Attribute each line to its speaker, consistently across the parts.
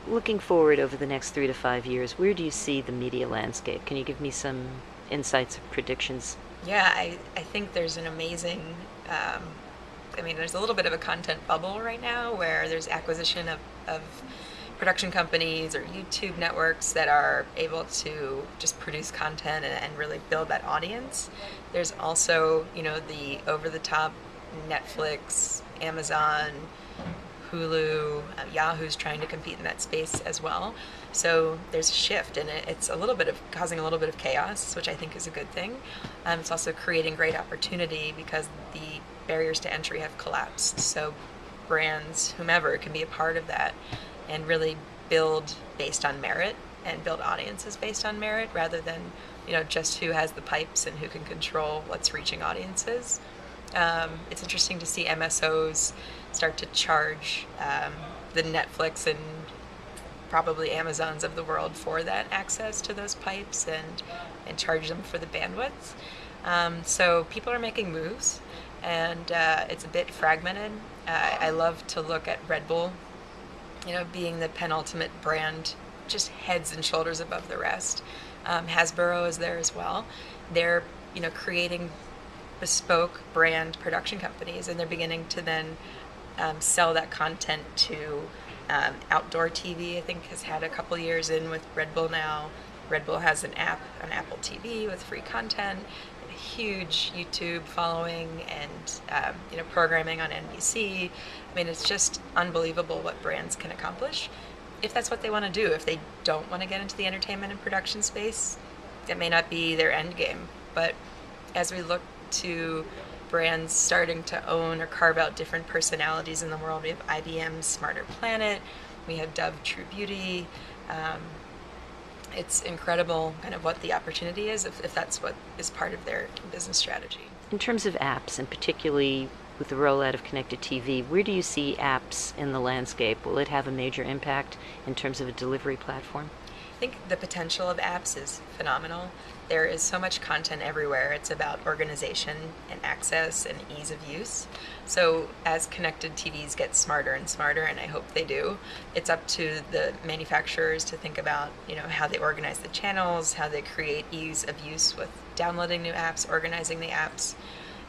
Speaker 1: Looking forward over the next 3 to 5 years, where do you see the media landscape? Can you give me some insights or predictions?
Speaker 2: Yeah, I think there's an amazing, um, there's a little bit of a content bubble right now where there's acquisition of production companies or YouTube networks that are able to just produce content and really build that audience. There's also, the over the top Netflix, Amazon, Hulu, Yahoo's trying to compete in that space as well. So there's a shift, and it's a little bit of causing a little bit of chaos, which I think is a good thing. It's also creating great opportunity because the barriers to entry have collapsed. So brands, whomever, can be a part of that and really build based on merit and build audiences based on merit rather than just who has the pipes and who can control what's reaching audiences. It's interesting to see MSOs start to charge the Netflix and probably Amazons of the world for that access to those pipes and charge them for the bandwidth. So people are making moves, and it's a bit fragmented. I love to look at Red Bull, being the penultimate brand, just heads and shoulders above the rest. Hasbro is there as well. They're creating bespoke brand production companies, and they're beginning to then sell that content to outdoor TV. I think has had a couple years in with Red Bull now. Red Bull has an app on Apple TV with free content, a huge YouTube following, and programming on NBC. It's just unbelievable what brands can accomplish if that's what they want to do. If they don't want to get into the entertainment and production space, that may not be their end game. But as we look to brands starting to own or carve out different personalities in the world, we have IBM's Smarter Planet, we have Dove True Beauty. It's incredible kind of what the opportunity is if that's what is part of their business strategy.
Speaker 1: In terms of apps, and particularly with the rollout of connected TV, where do you see apps in the landscape? Will it have a major impact in terms of a delivery platform?
Speaker 2: I think the potential of apps is phenomenal. There is so much content everywhere. It's about organization and access and ease of use. So as connected TVs get smarter and smarter, and I hope they do, it's up to the manufacturers to think about, how they organize the channels, how they create ease of use with downloading new apps, organizing the apps.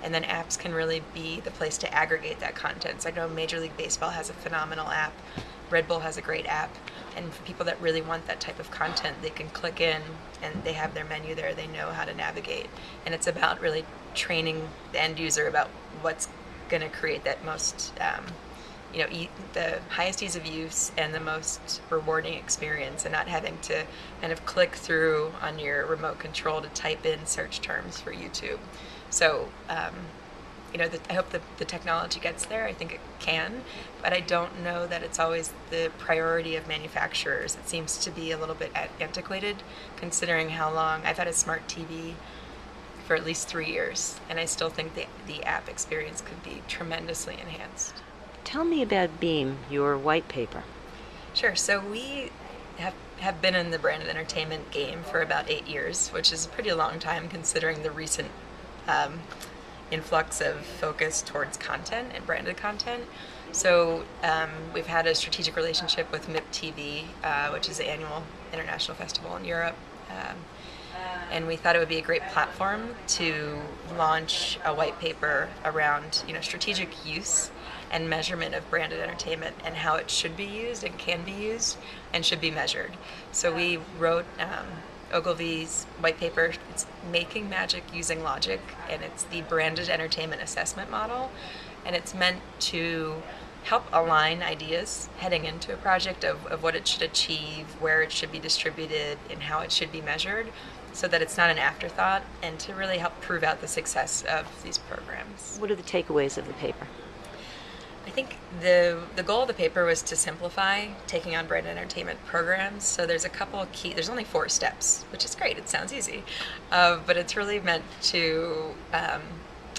Speaker 2: And then apps can really be the place to aggregate that content. So I know Major League Baseball has a phenomenal app. Red Bull has a great app. And for people that really want that type of content, they can click in and they have their menu there. They know how to navigate. And it's about really training the end user about what's going to create that most, the highest ease of use and the most rewarding experience, and not having to kind of click through on your remote control to type in search terms for YouTube. So, I hope the technology gets there. I think it can, but I don't know that it's always the priority of manufacturers. It seems to be a little bit antiquated, considering how long I've had a smart TV for at least 3 years, and I still think the app experience could be tremendously enhanced.
Speaker 1: Tell me about Beam, your white paper.
Speaker 2: Sure. So we have been in the branded entertainment game for about 8 years, which is a pretty long time considering the recent influx of focus towards content and branded content. So we've had a strategic relationship with MIP TV, which is the annual international festival in Europe. And we thought it would be a great platform to launch a white paper around strategic use and measurement of branded entertainment and how it should be used and can be used and should be measured. So we wrote Ogilvy's white paper. It's Making Magic Using Logic, and it's the branded entertainment assessment model, and it's meant to help align ideas heading into a project of what it should achieve, where it should be distributed, and how it should be measured, so that it's not an afterthought, and to really help prove out the success of these programs.
Speaker 1: What are the takeaways of the paper?
Speaker 2: I think the goal of the paper was to simplify taking on branded entertainment programs. So there's a couple of there's only 4 steps, which is great. It sounds easy. But it's really meant to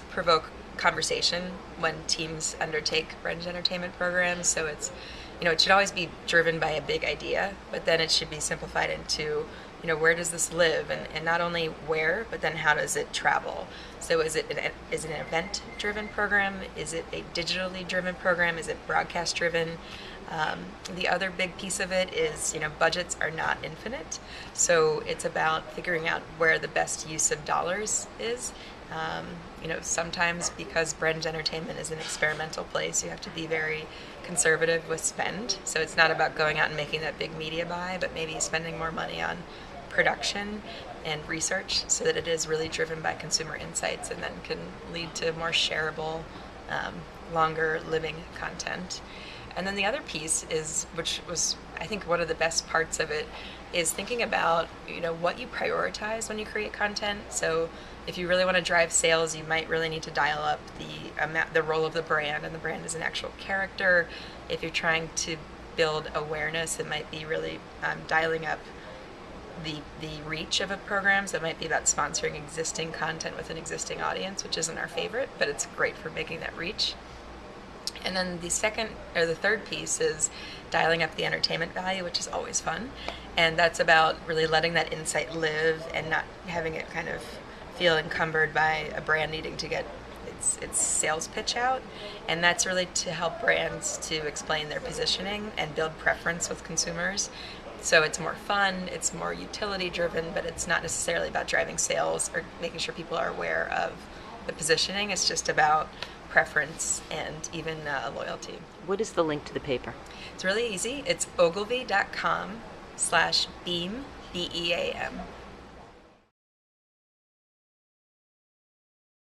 Speaker 2: provoke conversation when teams undertake branded entertainment programs. So it's, it should always be driven by a big idea, but then it should be simplified into where does this live, and not only where, but then how does it travel? So is it an event-driven program? Is it a digitally driven program? Is it broadcast-driven? The other big piece of it is, budgets are not infinite, so it's about figuring out where the best use of dollars is. Sometimes because Brand Entertainment is an experimental place, you have to be very conservative with spend. So it's not about going out and making that big media buy, but maybe spending more money on production and research so that it is really driven by consumer insights and then can lead to more shareable, longer living content. And then the other piece is, which was, I think, one of the best parts of it, is thinking about, what you prioritize when you create content. So if you really want to drive sales, you might really need to dial up the role of the brand, and the brand is an actual character. If you're trying to build awareness, it might be really dialing up the reach of a program. So it might be about sponsoring existing content with an existing audience, which isn't our favorite, but it's great for making that reach. And then the third piece is dialing up the entertainment value, which is always fun. And that's about really letting that insight live and not having it kind of feel encumbered by a brand needing to get its sales pitch out. And that's really to help brands to explain their positioning and build preference with consumers. So it's more fun, it's more utility driven, but it's not necessarily about driving sales or making sure people are aware of the positioning. It's just about preference and even loyalty.
Speaker 1: What is the link to the paper?
Speaker 2: It's really easy. It's ogilvy.com/beam, BEAM.